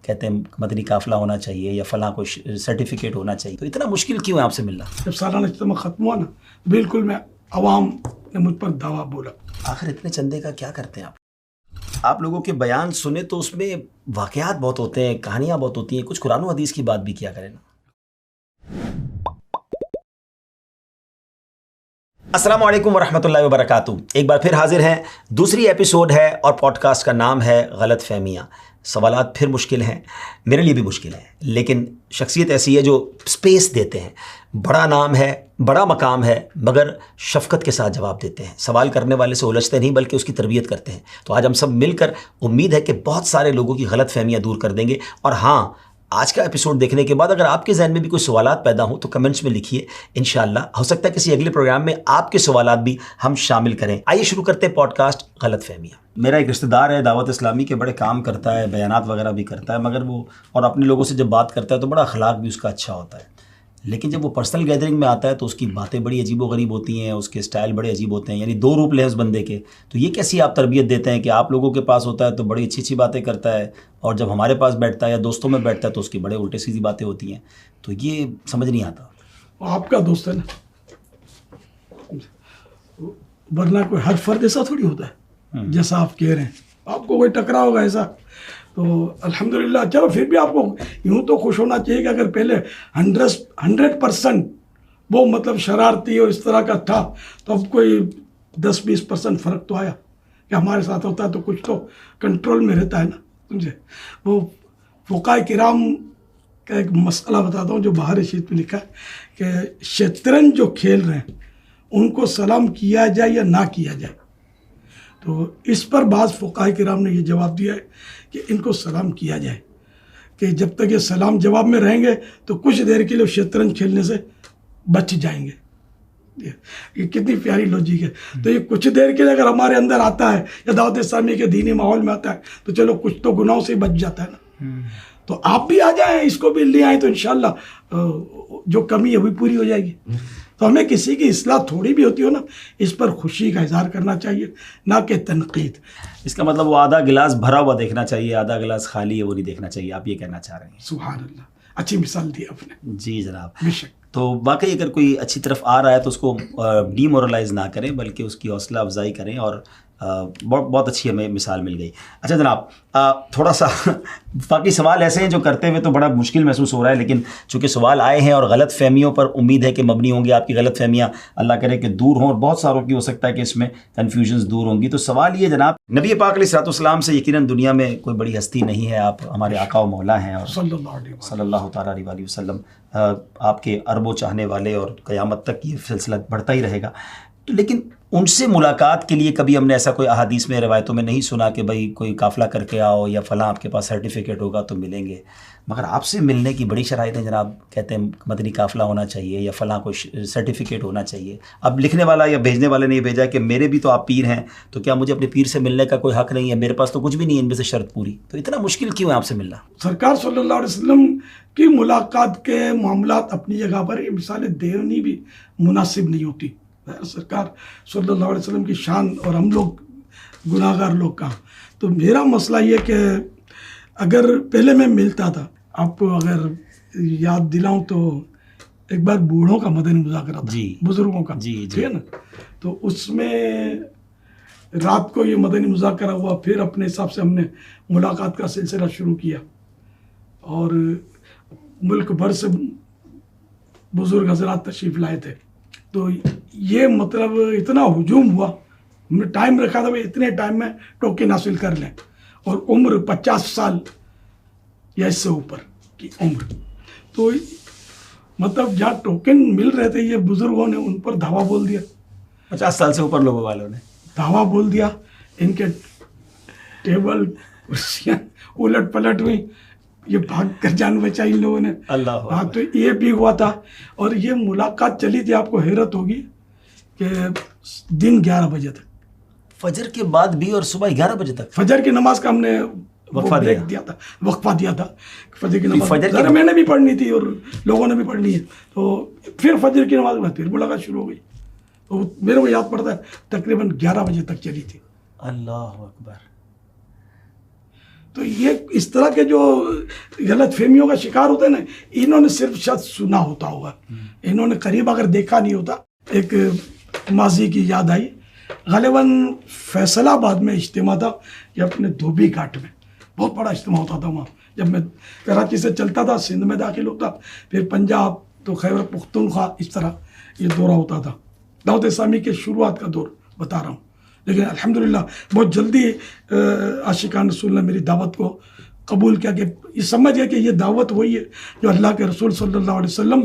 कहते हैं मदनी काफिला होना चाहिए या फलां कोई सर्टिफिकेट होना चाहिए, तो इतना मुश्किल क्यों है आपसे मिलना? जब सालाना इज्तिमा ख़त्म हुआ ना, बिल्कुल मैं अवाम ने मुझ पर दावा बोला। आखिर इतने चंदे का क्या करते हैं आप? आप लोगों के बयान सुने तो उसमें वाक़यात बहुत होते हैं, कहानियाँ बहुत होती हैं, कुछ कुरान और हदीस की बात भी किया करें ना। अस्सलामु अलैकुम वरहमतुल्लाहि वबरकातुहू। एक बार फिर हाजिर हैं, दूसरी एपिसोड है और पॉडकास्ट का नाम है गलत फहमियाँ। सवालात फिर मुश्किल हैं, मेरे लिए भी मुश्किल है, लेकिन शख्सियत ऐसी है जो स्पेस देते हैं। बड़ा नाम है, बड़ा मकाम है, मगर शफ़क़त के साथ जवाब देते हैं। सवाल करने वाले से उलझते नहीं बल्कि उसकी तरबियत करते हैं। तो आज हम सब मिलकर उम्मीद है कि बहुत सारे लोगों की गलत फहमियाँ दूर कर देंगे। और हाँ, आज का एपिसोड देखने के बाद अगर आपके जहन में भी कोई सवालात पैदा हो तो कमेंट्स में लिखिए। इंशाअल्लाह हो सकता है किसी अगले प्रोग्राम में आपके सवालात भी हम शामिल करें। आइए शुरू करते हैं पॉडकास्ट गलत फहमियाँ। मेरा एक रिश्तेदार है, दावत इस्लामी के बड़े काम करता है, बयानात वगैरह भी करता है, मगर वो और अपने लोगों से जब बात करता है तो बड़ा अखलाक भी उसका अच्छा होता है। लेकिन जब वो पर्सनल गैदरिंग में आता है तो उसकी बातें बड़ी अजीबोगरीब होती हैं, उसके स्टाइल बड़े अजीब होते हैं, यानी दो रूप ले उस बंदे के। तो ये कैसी आप तरबियत देते हैं कि आप लोगों के पास होता है तो बड़ी अच्छी अच्छी बातें करता है, और जब हमारे पास बैठता है या दोस्तों में बैठता है तो उसकी बड़े उल्टे सीधी बातें होती हैं? तो ये समझ नहीं आता। आपका दोस्त है ना, वरना कोई हर फर्द ऐसा थोड़ी होता है जैसा आप कह रहे हैं। आपको कोई टकरा होगा ऐसा, तो अल्हम्दुलिल्लाह। चलो फिर भी आपको यूँ तो खुश होना चाहिए कि अगर पहले 100% वो मतलब शरारती और इस तरह का था, तो अब कोई 10-20% फ़र्क तो आया कि हमारे साथ होता है तो कुछ तो कंट्रोल में रहता है ना, समझे। वो फ़ुक़हा किराम का एक मसला बताता हूँ जो बाहर शीट में लिखा है कि शतरंज जो खेल रहे हैं उनको सलाम किया जाए या ना किया जाए। तो इस पर बाज़ फ़ुक़हा किराम ने ये जवाब दिया है कि इनको सलाम किया जाए, कि जब तक ये सलाम जवाब में रहेंगे तो कुछ देर के लिए शतरंज खेलने से बच जाएंगे। ये कितनी प्यारी लॉजिक है। तो ये कुछ देर के लिए अगर हमारे अंदर आता है या दावत इस्लामी के दीनी माहौल में आता है तो चलो कुछ तो गुनाहों से बच जाता है ना। तो आप भी आ जाएं, इसको भी ले आए तो इंशाल्लाह जो कमी है वही पूरी हो जाएगी। तो हमें किसी की इस्लाह थोड़ी भी होती हो ना, इस पर खुशी का इजहार करना चाहिए, ना कि तनकीद। इसका मतलब वो आधा गिलास भरा हुआ देखना चाहिए, आधा गिलास खाली है वो नहीं देखना चाहिए, आप ये कहना चाह रहे हैं? सुभान अल्लाह, अच्छी मिसाल दी आपने। जी जनाब, बेशक। तो वाकई अगर कोई अच्छी तरफ आ रहा है तो उसको डीमोरलाइज ना करें, बल्कि उसकी हौसला अफजाई करें। और बहुत अच्छी हमें मिसाल मिल गई। अच्छा जनाब, थोड़ा सा बाकी सवाल ऐसे हैं जो करते हुए तो बड़ा मुश्किल महसूस हो रहा है, लेकिन चूँकि सवाल आए हैं और गलत फहमियों पर उम्मीद है कि मबनी होंगी। आपकी गलत फहमियाँ अल्लाह करे कि दूर हों, और बहुत सारों की हो सकता है कि इसमें कन्फ्यूजन्स दूर होंगी। तो सवाल ये जनाब, नबी पाक अलैहिस्सलाम से यकीनन दुनिया में कोई बड़ी हस्ती नहीं है, आप हमारे आका व मौला हैं, और सल्लल्लाहु तआला अलैहि वसल्लम आपके अरबों चाहने वाले, और क़यामत तक ये सिलसिला बढ़ता ही रहेगा। तो लेकिन उनसे मुलाकात के लिए कभी हमने ऐसा कोई अहादीस में, रवायतों में नहीं सुना कि भाई कोई काफ़िला करके आओ या फ़लाँ आपके पास सर्टिफिकेट होगा तो मिलेंगे। मगर आपसे मिलने की बड़ी शराइत है जनाब। कहते हैं मदनी काफ़िला होना चाहिए या फ़लाँ कोई सर्टिफिकेट होना चाहिए। अब लिखने वाला या भेजने वाले ने भेजा कि मेरे भी तो आप पीर हैं, तो क्या मुझे अपने पीर से मिलने का कोई हक़ नहीं है? मेरे पास तो कुछ भी नहीं है इनमें से शर्त पूरी। तो इतना मुश्किल क्यों है आपसे मिलना? सरकार सल्लल्लाहु अलैहि वसल्लम की मुलाकात के मामलात अपनी जगह पर, ये मिसालें देनी भी मुनासिब नहीं होती। सरकार सल्लल्लाहु अलैहि वसल्लम की शान और हम लोग गुनाहगार लोग का। तो मेरा मसला ये कि अगर पहले मैं मिलता था, आपको अगर याद दिलाऊं तो एक बार बूढ़ों का मदनी मुज़ाकरा था, बुजुर्गों का, ठीक है ना। तो उसमें रात को ये मदनी मुज़ाकरा हुआ, फिर अपने हिसाब से हमने मुलाकात का सिलसिला शुरू किया, और मुल्क भर से बुजुर्ग हज़रात तशरीफ़ लाए थे। तो ये मतलब इतना हुजूम हुआ, हमने टाइम रखा था भाई इतने टाइम में टोकन हासिल कर लें, और उम्र 50 साल या इससे ऊपर की उम्र। तो मतलब जहाँ टोकन मिल रहे थे, ये बुजुर्गों ने उन पर धावा बोल दिया। 50 साल से ऊपर लोगों वालों ने धावा बोल दिया, इनके टेबल कुर्सियाँ उलट पलट हुई, ये भाग कर जान बचाई इन लोगों ने। अल्लाह। हाँ, तो ये भी हुआ था। और ये मुलाकात चली थी, आपको हैरत होगी कि दिन 11 बजे तक, फजर के बाद भी, और सुबह 11 बजे तक। फजर की नमाज का हमने वक्फा दिया था। फजर की नमाज मैंने भी पढ़नी थी और लोगों ने भी पढ़नी है। तो फिर फजर की नमाज के बाद फिर मुलाकात शुरू हो गई। तो मेरे को याद पड़ता है तकरीबन 11 बजे तक चली थी। अल्लाह अकबर। तो ये इस तरह के जो गलत फहमियों का शिकार होते हैं ना, इन्होंने सिर्फ शायद सुना होता होगा, इन्होंने करीब अगर देखा नहीं होता। एक माजी की याद आई, गालिबन फैसलाबाद में इज्तिमा था, ये अपने धोबी घाट में बहुत बड़ा इज्तिमा होता था वहाँ। जब मैं कराची से चलता था, सिंध में दाखिल होता, फिर पंजाब, तो खैबर पख्तूनख्वा, इस तरह ये दौरा होता था। दावत इस्लामी के शुरुआत का दौर बता रहा हूँ। लेकिन अल्हम्दुलिल्लाह बहुत जल्दी आशिकान रसूल ने मेरी दावत को कबूल किया कि ये समझ गया कि ये दावत वही है जो अल्लाह के रसूल सल्लल्लाहु अलैहि वसल्लम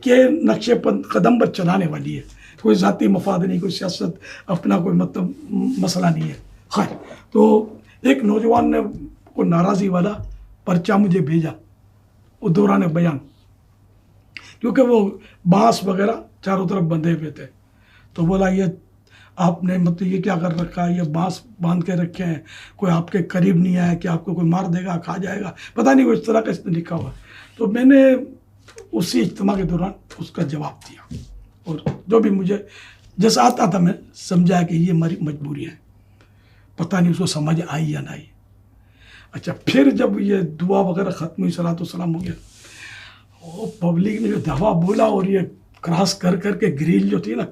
के नक्शे कदम पर चलाने वाली है। कोई ज़ाती मफाद नहीं, कोई सियासत अपना कोई मतलब मसला नहीं है। खैर, तो एक नौजवान ने को नाराज़ी वाला पर्चा मुझे भेजा, वो दौरान बयान, क्योंकि वो बांस वगैरह चारों तरफ बंधे हुए थे। तो बोला ये आपने मतलब ये क्या कर रखा है, ये बांस बांध के रखे हैं, कोई आपके करीब नहीं आया कि आपको कोई मार देगा, खा जाएगा, पता नहीं वो इस तरह का इसने लिखा हुआ। तो मैंने उसी इज्तिमा के दौरान उसका जवाब दिया, और जो भी मुझे जैसा आता था मैं समझाया कि ये हमारी मजबूरी है। पता नहीं उसको समझ आई या नहीं। अच्छा, फिर जब ये दुआ वगैरह ख़त्म हुई, सलातो सलाम हो गया, वो पब्लिक ने जो दवा बोला और ये क्रॉस कर करके ग्रिल जो थी ना,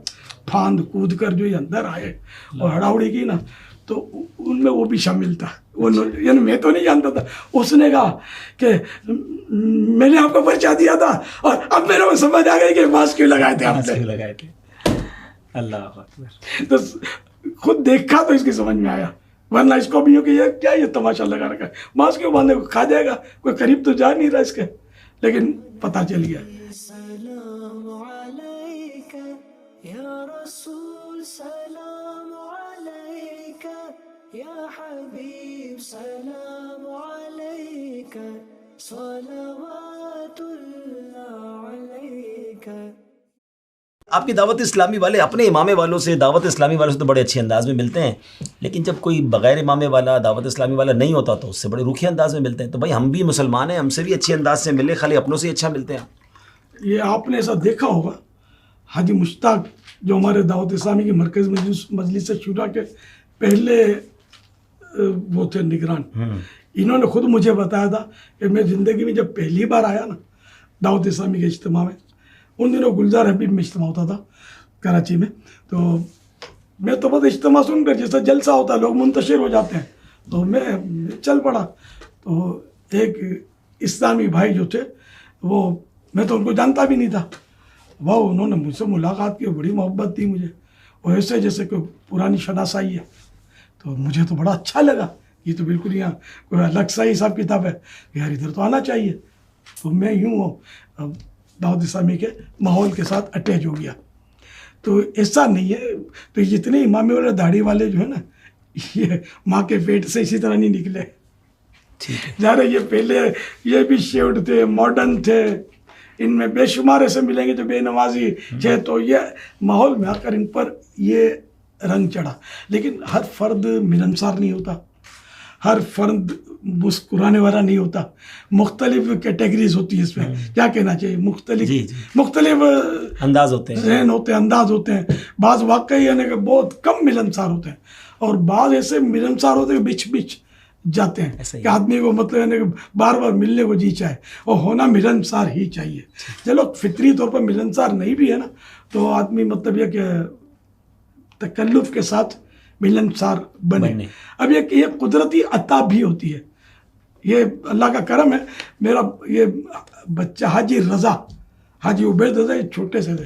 फांद कूद कर जो ये अंदर आए और हड़ाउड़ी की ना, तो उनमें वो भी शामिल था। वो यानी मैं तो नहीं जानता था। उसने कहा कि मैंने आपको पर्चा दिया था और अब मेरे को समझ आ गई कि मास्क क्यों लगाए थे आपने। लगाए थे। अल्लाह अकबर। तो खुद देखा तो इसकी समझ में आया, वरना इसको भी कि ये क्या ये तमाशा लगा रखा है, मास्क क्यों बांधे, खा जाएगा, कोई करीब तो जा नहीं रहा इसके। लेकिन पता चल गया। आपकी दावत इस्लामी वाले अपने इमामे वालों से, दावत इस्लामी वालों से तो बड़े अच्छे अंदाज में मिलते हैं, लेकिन जब कोई बगैर इमामे वाला, दावत इस्लामी वाला नहीं होता तो उससे बड़े रूखे अंदाज में मिलते हैं। तो भाई हम भी मुसलमान हैं, हमसे भी अच्छे अंदाज से मिले, खाली अपनों से ही अच्छा मिलते हैं। ये आपने ऐसा देखा होगा, हाजी मुश्ताक जो हमारे दावत इस्लामी की मरकज़ मजलिस शुरा के पहले वो थे निगरान, इन्होंने खुद मुझे बताया था कि मैं ज़िंदगी में जब पहली बार आया ना दावत इस्लामी के इज्तिमा में, उन दिनों गुलजार हबीब में इज्तिमा होता था कराची में, तो मैं तो बस इज्तिमा सुनकर, जैसा जलसा होता है लोग मुंतशिर हो जाते हैं, तो मैं चल पड़ा। तो एक इस्लामी भाई जो थे, वो मैं तो उनको जानता भी नहीं था, वाह उन्होंने मुझसे मुलाकात की, बड़ी मोहब्बत थी मुझे, और ऐसे जैसे कोई पुरानी शनासाई है। तो मुझे तो बड़ा अच्छा लगा, ये तो बिल्कुल यहाँ कोई अलग सा हिसाब किताब है, यार इधर तो आना चाहिए। तो मैं यूँ दावत इस्लामी के माहौल के साथ अटैच हो गया। तो ऐसा नहीं है, तो जितने इमामे वाले दाढ़ी वाले जो है ना, ये माँ के पेट से इसी तरह नहीं निकले। ठीक है, जा रहे ये पहले ये भी शेव्ड थे, मॉडर्न थे, इनमें बेशुमार ऐसे मिलेंगे जो बेनमाजी थे। तो ये माहौल में आकर इन पर ये रंग चढ़ा। लेकिन हर फर्द मिलनसार नहीं होता, हर फर्द मुस्कुराने वाला नहीं होता, मुख्तलिफ कैटेगरीज होती है इसमें, क्या कहना चाहिए, मुख्तलिफ अंदाज होते हैं, जहन होते हैं, अंदाज होते हैं। बाज़ वाकई यानी कि बहुत कम मिलनसार होते हैं, और बाज़ ऐसे मिलनसार होते हैं बिछ बिछ जाते हैं कि आदमी को मतलब यानी कि बार बार मिलने को जी चाहे, और होना मिलनसार ही चाहिए। चलो फितरी तौर पर मिलनसार नहीं भी है ना, तो आदमी मतलब यह कि तकल्लुफ़ के साथ मिलनसार बने। अब ये कुदरती अता भी होती है, ये अल्लाह का करम है। मेरा ये बच्चा हाजी रज़ा, हाजी उबैद रज़ा, ये छोटे से थे,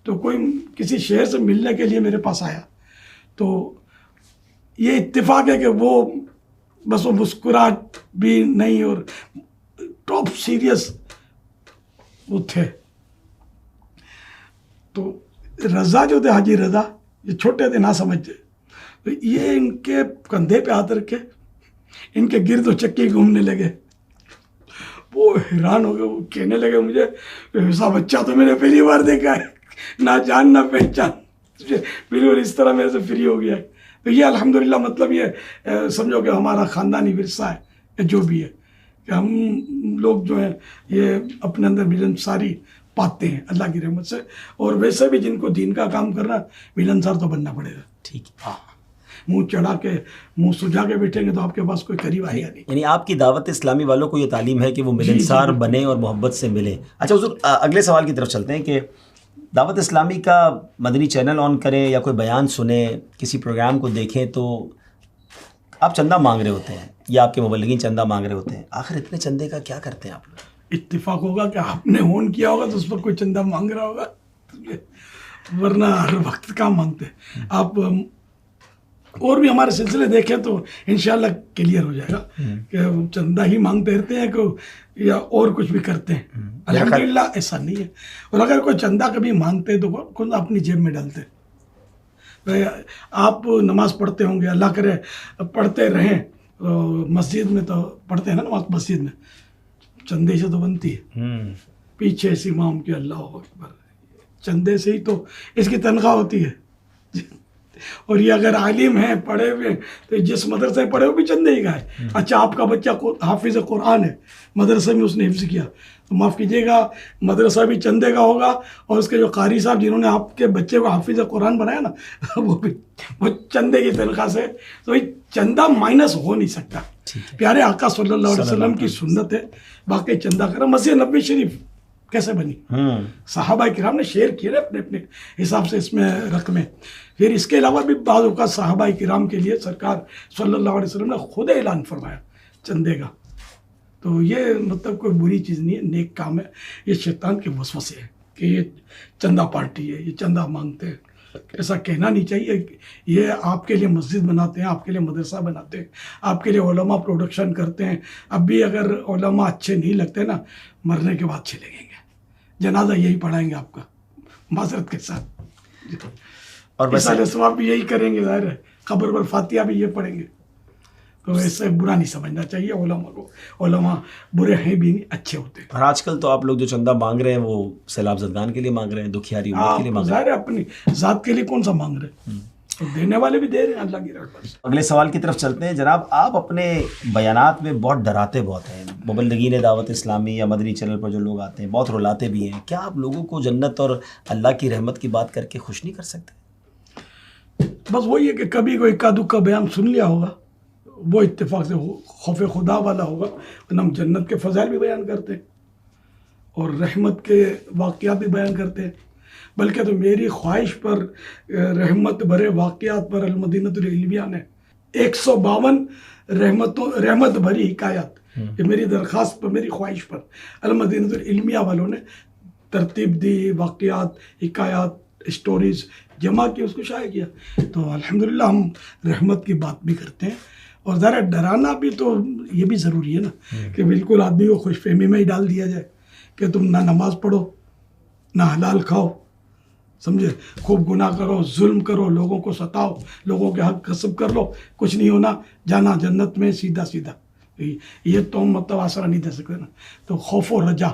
तो कोई किसी शहर से मिलने के लिए मेरे पास आया, तो ये इत्तेफाक है कि वो बस वो मुस्कुराहट भी नहीं और टॉप सीरियस वो थे। तो रज़ा जो थे, हाजी रज़ा, ये छोटे थे, ना समझते, तो ये इनके कंधे पे हाथ रखे इनके गिर्द चक्की घूमने लगे। वो हैरान हो गए, वो कहने लगे मुझे, ऐसा बच्चा तो मैंने पहली बार देखा है, ना जान ना पहचान, बिल्कुल इस तरह मेरे से फ्री हो गया। तो ये अल्हम्दुलिल्लाह मतलब ये समझो कि हमारा ख़ानदानी विरसा है, जो भी है कि हम लोग जो हैं ये अपने अंदर मिलनसारी पाते हैं अल्लाह की रहमत से। और वैसे भी जिनको दीन का काम करना, मिलनसार तो बनना पड़ेगा। ठीक है, हाँ, मुंह चढ़ा के मुंह सुझा के बैठेंगे तो आपके पास कोई करीब आएगा नहीं। यानी आपकी दावत इस्लामी वालों को ये तालीम है कि वो मिलनसार बने और मोहब्बत से मिले। अच्छा हुजूर, अगले सवाल की तरफ चलते हैं कि दावत इस्लामी का मदनी चैनल ऑन करें या कोई बयान सुने, किसी प्रोग्राम को देखें तो आप चंदा मांग रहे होते हैं या आपके मुबल्लिगीन चंदा मांग रहे होते हैं। आखिर इतने चंदे का क्या करते हैं आप लोग? इत्तेफाक होगा कि आपने ऑन किया होगा तो उस पर कोई चंदा मांग रहा होगा, वरना हर वक्त काम मांगते हैं आप। और भी हमारे सिलसिले देखें तो इंशाल्लाह क्लियर हो जाएगा कि चंदा ही मांगते रहते हैं कि या और कुछ भी करते हैं। अल्हम्दुलिल्लाह ऐसा नहीं है। और अगर कोई चंदा कभी मांगते हैं तो कौन अपनी जेब में डालते हैं। आप नमाज पढ़ते होंगे, अल्लाह करे पढ़ते रहें, मस्जिद में तो पढ़ते हैं ना नमाज, मस्जिद में चंदे से तो बनती है, पीछे से इमाम के अल्लाह अकबर, चंदे से ही तो इसकी तनख्वाह होती है। और ये अगर आलिम है, पढ़े हुए, तो जिस मदरसे में पढ़े हुए भी चंदे ही का है। अच्छा, आपका बच्चा हाफिज कुरान है, मदरसे में उसने हिफ्ज़ किया, तो माफ़ कीजिएगा मदरसा भी चंदे का होगा, और उसके जो कारी साहब जिन्होंने आपके बच्चे को हाफिज कुरान बनाया ना वो चंदे की तनख्वाह से। तो ये चंदा माइनस हो नहीं सकता। प्यारे आका सल्लल्लाहु अलैहि वसल्लम की सुन्नत है बाकी चंदा करा। मस्जिद नबी शरीफ कैसे बनी? सहाबा किराम ने शेयर किए अपने अपने हिसाब से इसमें रकमें। फिर इसके अलावा भी बाज़ औक़ात सहाबा किराम के लिए सरकार सल्लल्लाहु अलैहि वसल्लम ने खुद ऐलान फरमाया चंदे का। तो ये मतलब कोई बुरी चीज़ नहीं है, नेक काम है। ये शैतान के वसवसे है कि ये चंदा पार्टी है, ये चंदा मांगते हैं, ऐसा कहना नहीं चाहिए। ये आपके लिए मस्जिद बनाते हैं, आपके लिए मदरसा बनाते हैं, आपके लिए उलमा प्रोडक्शन करते हैं। अब भी अगर उलमा अच्छे नहीं लगते ना, मरने के बाद अच्छे लगेंगे, जनाजा यही पढ़ाएंगे आपका माजरत के साथ, और वैसे सवाब भी यही करेंगे, जाहिर है कब्र पर फातिहा भी ये पढ़ेंगे। तो ऐसे बुरा नहीं समझना चाहिए उलमा को। उलमा बुरे हैं भी नहीं, अच्छे होते हैं। और आजकल तो आप लोग जो चंदा मांग रहे हैं वो सैलाब ज़दगान के लिए मांग रहे हैं, दुखियारी उम्मत के लिए मांग रहे हैं। अपनी ज़ात के लिए कौन सा मांग रहे हैं, तो देने वाले भी दे रहे हैं, अल्लाह की रहमत से। अगले सवाल की तरफ चलते हैं। जनाब, आप अपने बयानात में बहुत डराते बहुत हैं। मुबल्लिगीन दावत इस्लामी या मदनी चैनल पर जो लोग आते हैं बहुत रुलाते भी हैं। क्या आप लोगों को जन्नत और अल्लाह की रहमत की बात करके खुश नहीं कर सकते? बस वही है कि कभी कोई इक्का दुक्का बयान सुन लिया होगा, वो इत्तेफाक से खौफ खुदा वाला होगा, वरना हम जन्नत के फ़ज़ाइल भी बयान करते हैं और रहमत के वाक़यात भी बयान करते हैं। बल्कि तो मेरी ख्वाहिश पर, रहमत भरे वाक़यात पर अल-मदीनतुल इल्मिया ने 152 रहमत भरी हिकायत, ये मेरी दरख्वास्त पर, मेरी ख्वाहिश पर अल-मदीनतुल इल्मिया वालों ने तरतीब दी, वाक़यात, हिकायत, स्टोरीज़ जमा की, उसको शाया किया। तो अल्हम्दुलिल्लाह हम रहमत की बात भी करते हैं। और ज़रा डराना भी तो ये भी ज़रूरी है ना, कि बिल्कुल आदमी को खुशफहमी में ही डाल दिया जाए कि तुम ना नमाज़ पढ़ो, ना हलाल खाओ, समझे, खूब गुनाह करो, जुल्म करो, लोगों को सताओ, लोगों के हक गस्ब कर लो, कुछ नहीं होना, जाना जन्नत में सीधा सीधा। ये तो मतलब आसरा नहीं दे सकते ना। तो खौफ और रजा,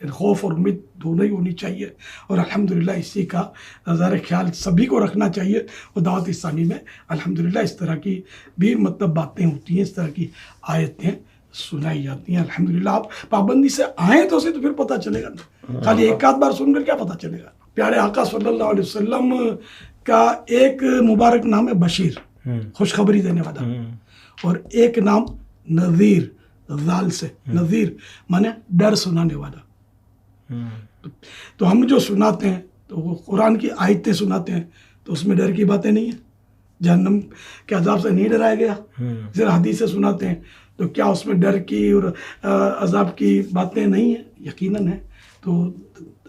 खौफ और उम्मीद दोनों ही होनी चाहिए। और अल्हम्दुलिल्लाह इसी का ज़रा ख्याल सभी को रखना चाहिए। और दावत इस्लामी में अल्हम्दुलिल्लाह इस तरह की भी मतलब बातें होती हैं, इस तरह की आयतें सुनाई जाती हैं। अल्हम्दुलिल्लाह आप पाबंदी से आएँ तो उसे तो फिर पता चलेगा ना, खाली एक आध बार सुनकर क्या पता चलेगा। प्यारे आका सल्लल्लाहु अलैहि वसल्लम का एक मुबारक नाम है बशीर, खुशखबरी देने वाला, और एक नाम नज़ीर, ज़ाल से नज़ीर माने डर सुनाने वाला। तो हम जो सुनाते हैं तो वो कुरान की आयतें सुनाते हैं, तो उसमें डर की बातें नहीं है, जहन्नम के अजाब से नहीं डराया गया। जरा हदीसें सुनाते हैं तो क्या उसमें डर की और अजाब की बातें नहीं है? यकीनन है। तो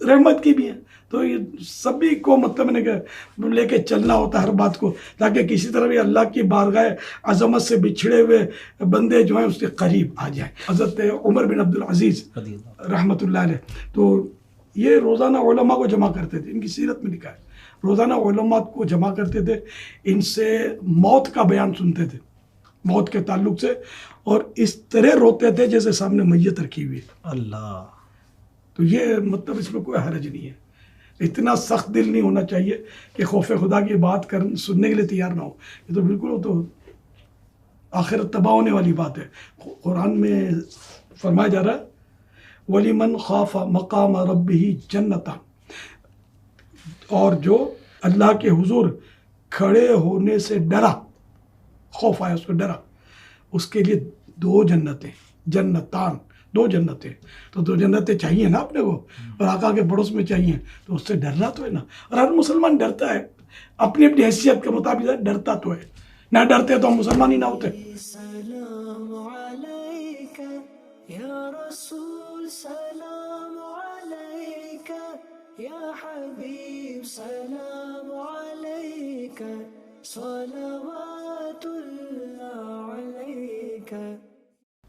रहमत की भी है। तो ये सभी को मतलब मैंने लेके चलना होता है हर बात को, ताकि किसी तरह भी अल्लाह की बारगाह अज़मत से बिछड़े हुए बंदे जो हैं उसके करीब आ जाए। हज़रत उमर बिन अब्दुल अज़ीज़ रहमतुल्लाह अलैह, तो ये रोज़ाना उलमा को जमा करते थे, इनकी सीरत में लिखा है, रोज़ाना उलमा को जमा करते थे, इनसे मौत का बयान सुनते थे, मौत के ताल्लुक से, और इस तरह रोते थे जैसे सामने मैयत रखी हुई है। अल्लाह, तो ये मतलब इसमें कोई हरज नहीं है। इतना सख्त दिल नहीं होना चाहिए कि खौफ खुदा की बात कर सुनने के लिए तैयार ना हो। ये तो बिल्कुल, वो तो आखिरत तबाह होने वाली बात है। कुरान में फरमाया जा रहा है वलिमन खाफा मकाम रब्बिही जन्नता, और जो अल्लाह के हुजूर खड़े होने से डरा, खौफ आया, उसको डरा। उसके लिए 2 जन्नतें, जन्नतान, 2 जन्नतें, तो 2 जन्नतें चाहिए ना अपने को, और आका के पड़ोस में चाहिए, तो उससे डरना तो है ना। और हर मुसलमान डरता है, अपनी अपनी हैसियत के मुताबिक डरता तो है, ना डरते तो हम मुसलमान ही ना होते।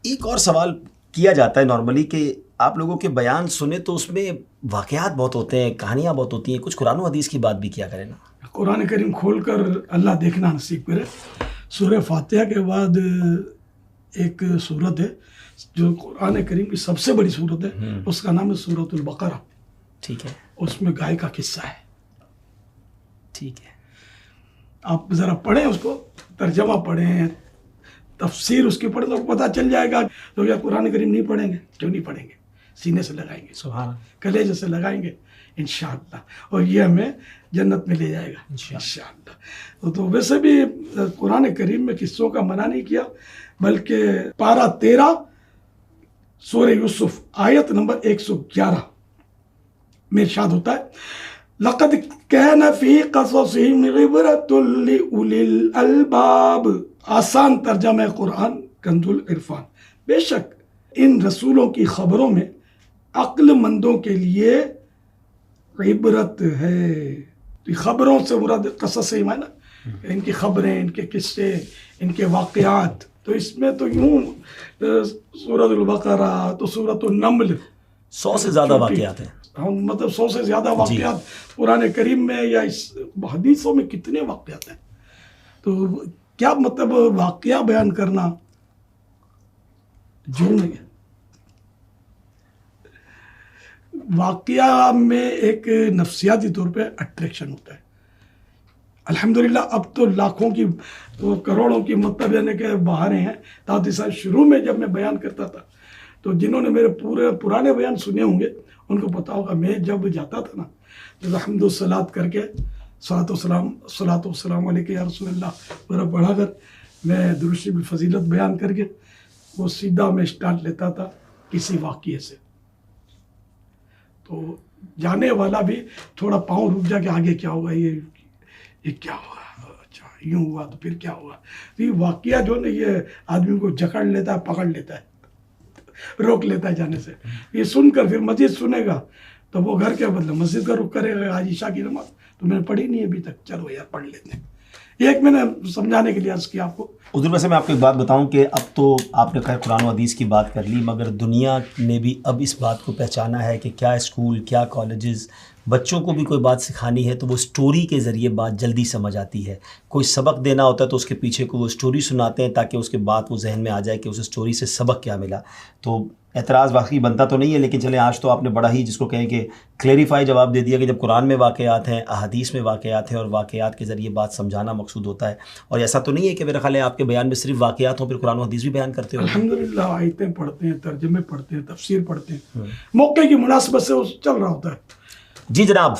एक और सवाल किया जाता है नॉर्मली कि आप लोगों के बयान सुने तो उसमें वाक़यात बहुत होते हैं, कहानियाँ बहुत होती हैं, कुछ कुरान और हदीस की बात भी किया करें ना। कुरान करीम खोल कर अल्लाह देखना नसीब करे। सूरह फातिहा के बाद एक सूरत है जो कुरान करीम की सबसे बड़ी सूरत है, उसका नाम है सूरतुल बकरा। ठीक है। उसमें गाय का किस्सा है। ठीक है। आप ज़रा पढ़ें उसको, तर्जमा पढ़ें, तफसीर उसकी पढ़ें तो पता चल जाएगा। तो क्या कुरान करीम नहीं पढ़ेंगे? क्यों नहीं पढ़ेंगे? सीने से लगाएंगे, सुभान, कलेजे से लगाएंगे इंशाअल्लाह, और ये हमें जन्नत में ले जाएगा इंशाअल्लाह। तो वैसे भी कुरान करीम में किस्सों का मना नहीं किया, बल्कि पारा 13 सूरह यूसुफ आयत नंबर 111 में इरशाद होता है, लक़द कान फ़ी क़ससिहिम इबरतुल लिउलिल अलबाब। आसान तर्जमा कुरान कंजुल इरफान। बेशक इन रसूलों की खबरों में अक्लमंदों के लिए इबरत है। तो खबरों से मुराद क़सस है ना, इनकी खबरें, इनके किस्से, इनके वाक़यात। तो इसमें तो यूं सूरतुल बकरा तो सूरतुन नम्ल 100 से ज़्यादा वाक़यात हैं। हम मतलब 100 से ज़्यादा वाक़यात कुरान करीम में या इस हदीसों में कितने वाक़यात हैं। तो क्या मतलब वाक़या बयान करना जुर्म है? वाक़या में एक नफ्सियाती तौर पे अट्रैक्शन होता है। अल्हम्दुलिल्लाह अब तो लाखों की तो करोड़ों की मतलब यानी कि बहारें हैं। दाऊद साहब शुरू में जब मैं बयान करता था तो जिन्होंने मेरे पूरे पुराने बयान सुने होंगे उनको पता होगा, मैं जब जाता था ना तो हम्दो सलात करके सलातो सलाम अलैका या रसूलल्लाह पूरा बढ़ाकर मैं दुरूद की फजीलत बयान करके वो सीधा मैं स्टार्ट लेता था किसी वाक़ये से। तो जाने वाला भी थोड़ा पाँव रुक जाके आगे क्या होगा, ये क्या होगा, अच्छा यूँ हुआ तो फिर क्या होगा। तो ये वाक़या जो ना ये आदमी को जकड़ लेता है, पकड़ लेता है, रोक लेता है जाने से। ये सुनकर फिर मस्जिद सुनेगा तो वो घर के बदले मस्जिद का रुख करेगा। आज ईशा की नमाज तो मैंने पढ़ी नहीं अभी तक, चलो यार पढ़ लेते हैं। एक मैंने समझाने के लिए अर्ज़ किया आपको। उधर वैसे मैं आपको एक बात बताऊं कि अब तो आपने खैर कुरान और हदीस की बात कर ली, मगर दुनिया ने भी अब इस बात को पहचाना है कि क्या स्कूल, क्या कॉलेजेस, बच्चों को भी कोई बात सिखानी है तो वो स्टोरी के ज़रिए बात जल्दी समझ आती है। कोई सबक देना होता है तो उसके पीछे को वो स्टोरी सुनाते हैं ताकि उसके बाद वो जहन में आ जाए कि उस स्टोरी से सबक क्या मिला। तो एतराज़ वाकई बनता तो नहीं है, लेकिन चले आज तो आपने बड़ा ही जिसको कहें कि क्लेरिफाई जवाब दे दिया कि जब कुरान में वाक़यात हैं, अहादीस में वाक़यात हैं और वाक़यात के ज़रिए बात समझाना मकसूद होता है। और ऐसा तो नहीं है कि मेरा ख़्याल है आपके बयान में सिर्फ वाक़यात हों, फिर कुरान और हदीस भी बयान करते हो? अल्हम्दुलिल्लाह आयतें पढ़ते हैं, तर्जमे पढ़ते हैं, तफसीर पढ़ते हैं, मौके की मुनासिबत से वो चल रहा होता है। जी जनाब,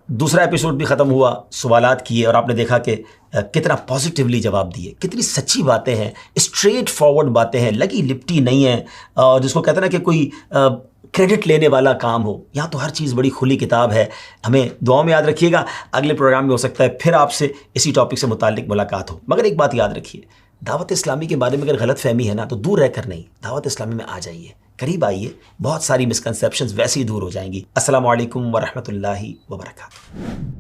दूसरा एपिसोड भी ख़त्म हुआ, सवालात किए और आपने देखा कि कितना पॉजिटिवली जवाब दिए, कितनी सच्ची बातें हैं, स्ट्रेट फॉरवर्ड बातें हैं, लगी लिपटी नहीं है और जिसको कहते हैं ना कि कोई क्रेडिट लेने वाला काम हो। यहाँ तो हर चीज़ बड़ी खुली किताब है। हमें दुआ में याद रखिएगा, अगले प्रोग्राम में हो सकता है फिर आपसे इसी टॉपिक से मुताल्लिक मुलाकात हो। मगर एक बात याद रखिए, दावत इस्लामी के बारे में अगर गलत फहमी है ना तो दूर रहकर नहीं, दावत इस्लामी में आ जाइए, करीब आइए, बहुत सारी मिसकंसेप्शंस वैसे ही दूर हो जाएंगी। अस्सलामु अलैकुम वरहमतुल्लाहि वबरकातुहू।